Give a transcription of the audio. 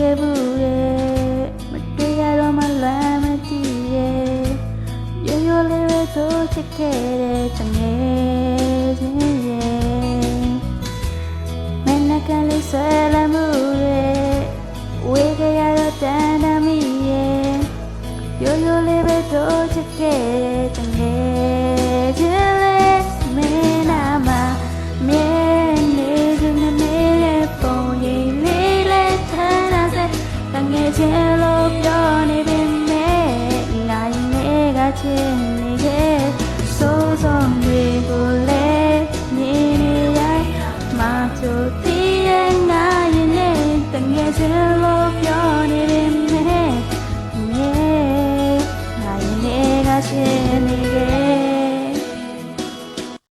ခဲ့ဘူးရဲ့မတွေ့ရတော့မှလမ်းမကြည့်ရဲ့ရိုးရိုးလေးပဲတို့ချစ်ခဲ့တဲ့တငယ်ချင်းရဲ့မင်းနဲ့ကလေးဆွဲလမ်းမှုရဲ့ဝေးခဲ့ရတော့တန်တမ်းမိရဲ့ရိုးရိုးလေးပဲတို့ချစ်ခဲ့တဲ့တငယ်ချင်းလေးမင်းနာမှာမြဲနေခြင်းနဲ့နေတဲ့ပုံရိပ်လေးလေးထမ်းတာစတငယ်ချင်းလို့ပြောနေပေမဲ့ငါရင်လေးကချစ်နေခဲ့စိုးစုံတွေကိုလည်းနေနေရမှချိုတည်ရဲ့ငါရင်လေးတငယ်ချင်း